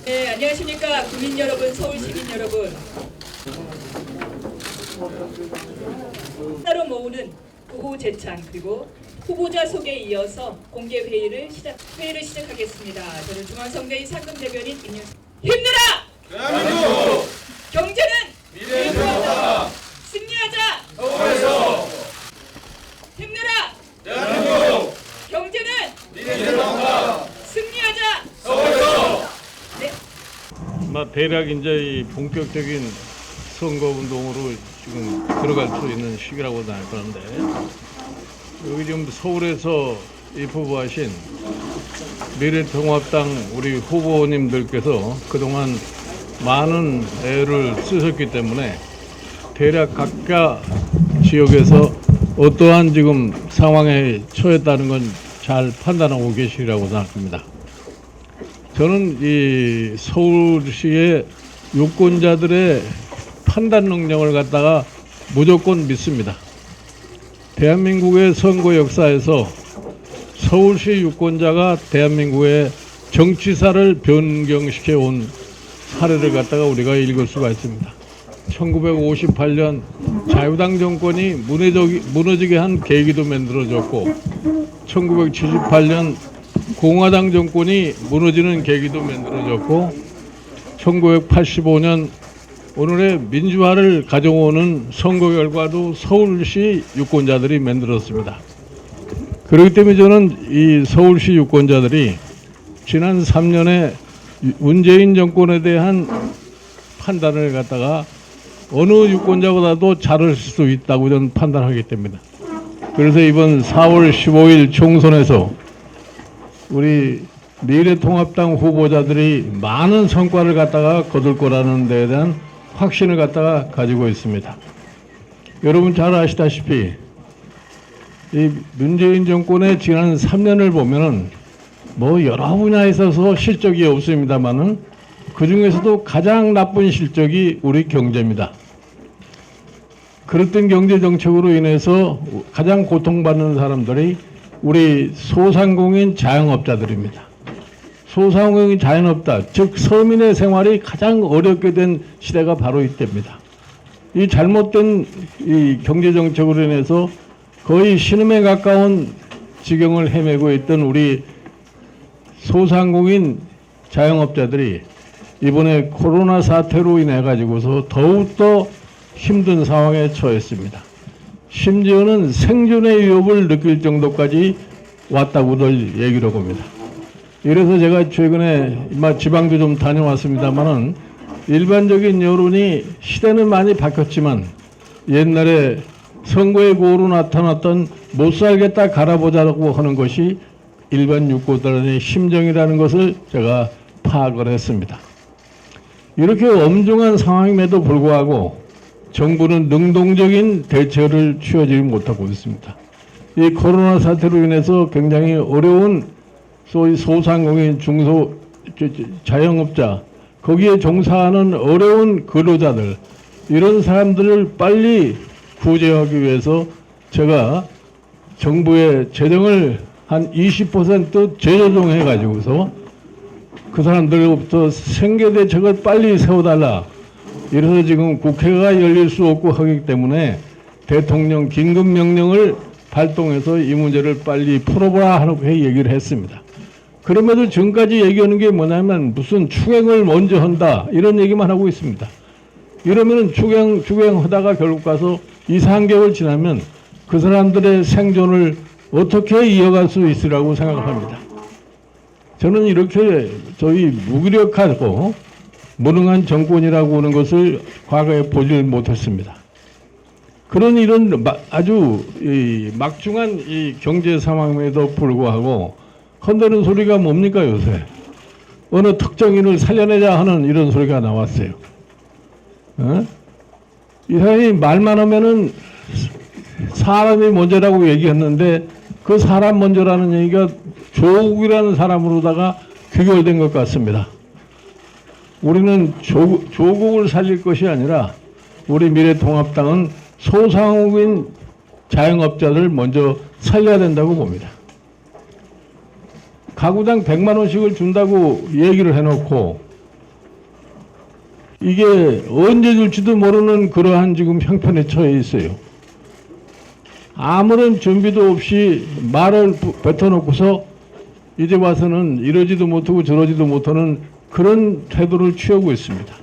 네, 안녕하십니까 국민 여러분, 서울 시민 여러분. 따로 모으는 후보 제창 그리고 후보자 소개에 이어서 공개 회의를 시작하겠습니다. 저는 중앙선대위 상금 대변인 임윤수. 힘내라! 대한민국! 경제는 미래의 통합다! 승리하자! 서울에서! 힘내라! 대한민국! 경제는 미래의 통합다! 승리하자! 서울에서! 네. 대략 이제 이 본격적인 선거 운동으로 지금 들어갈 수 있는 시기라고 생각하는데, 여기 지금 서울에서 입후보하신 미래통합당 우리 후보님들께서 그동안 많은 애를 쓰셨기 때문에 대략 각자 지역에서 어떠한 지금 상황에 처했다는 건 잘 판단하고 계시리라고 생각합니다. 저는 이 서울시의 유권자들의 판단 능력을 갖다가 무조건 믿습니다. 대한민국의 선거 역사에서 서울시 유권자가 대한민국의 정치사를 변경시켜 온 사례를 갖다가 우리가 읽을 수가 있습니다. 1958년 자유당 정권이 무너지게 한 계기도 만들어졌고, 1978년 공화당 정권이 무너지는 계기도 만들어졌고, 1985년 오늘의 민주화를 가져오는 선거 결과도 서울시 유권자들이 만들었습니다. 그렇기 때문에 저는 이 서울시 유권자들이 지난 3년의 문재인 정권에 대한 판단을 갖다가 어느 유권자보다도 잘할 수 있다고 저는 판단하기 때문에, 그래서 이번 4월 15일 총선에서 우리 미래통합당 후보자들이 많은 성과를 갖다가 거둘 거라는 데에 대한 확신을 갖다가 가지고 있습니다. 여러분 잘 아시다시피 이 문재인 정권의 지난 3년을 보면은 뭐 여러 분야에 있어서 실적이 없습니다만은 그 중에서도 가장 나쁜 실적이 우리 경제입니다. 그랬던 경제 정책으로 인해서 가장 고통받는 사람들이 우리 소상공인 자영업자들입니다. 소상공인 자영업자, 즉 서민의 생활이 가장 어렵게 된 시대가 바로 이때입니다. 이 잘못된 이 경제 정책으로 인해서 거의 신음에 가까운 지경을 헤매고 있던 우리 소상공인 자영업자들이 이번에 코로나 사태로 인해 가지고서 더욱더 힘든 상황에 처했습니다. 심지어는 생존의 위협을 느낄 정도까지 왔다고들 얘기를 합니다. 이래서 제가 최근에 지방도 좀 다녀왔습니다만은 일반적인 여론이 시대는 많이 바뀌었지만 옛날에 선거의 고로 나타났던 못 살겠다 갈아보자고 하는 것이 일반 유권자들의 심정이라는 것을 제가 파악을 했습니다. 이렇게 엄중한 상황임에도 불구하고 정부는 능동적인 대처를 취하지 못하고 있습니다. 이 코로나 사태로 인해서 굉장히 어려운 소위 소상공인 중소 자영업자, 거기에 종사하는 어려운 근로자들, 이런 사람들을 빨리 구제하기 위해서 제가 정부의 재정을 한 20% 재조정해 가지고서 그 사람들로부터 생계 대책을 빨리 세워달라. 이래서 지금 국회가 열릴 수 없고 하기 때문에 대통령 긴급명령을 발동해서 이 문제를 빨리 풀어보라 하고 얘기를 했습니다. 그럼에도 지금까지 얘기하는 게 뭐냐면 무슨 추경을 먼저 한다 이런 얘기만 하고 있습니다. 이러면은 추경하다가 결국 가서 2, 3개월 지나면 그 사람들의 생존을 어떻게 이어갈 수 있으라고 생각합니다. 저는 이렇게 저희 무기력하고 무능한 정권이라고 하는 것을 과거에 보질 못했습니다. 그런 이런 아주 막중한 이 경제 상황에도 불구하고 헌대는 소리가 뭡니까 요새? 어느 특정인을 살려내자 하는 이런 소리가 나왔어요. 이 사람이 말만 하면은 사람이 먼저라고 얘기했는데 그 사람 먼저라는 얘기가 조국이라는 사람으로다가 귀결된 것 같습니다. 우리는 조국을 살릴 것이 아니라 우리 미래통합당은 소상공인 자영업자를 먼저 살려야 된다고 봅니다. 가구당 100만 원씩을 준다고 얘기를 해놓고 이게 언제 줄지도 모르는 그러한 지금 형편에 처해 있어요. 아무런 준비도 없이 말을 뱉어놓고서 이제 와서는 이러지도 못하고 저러지도 못하는 그런 태도를 취하고 있습니다.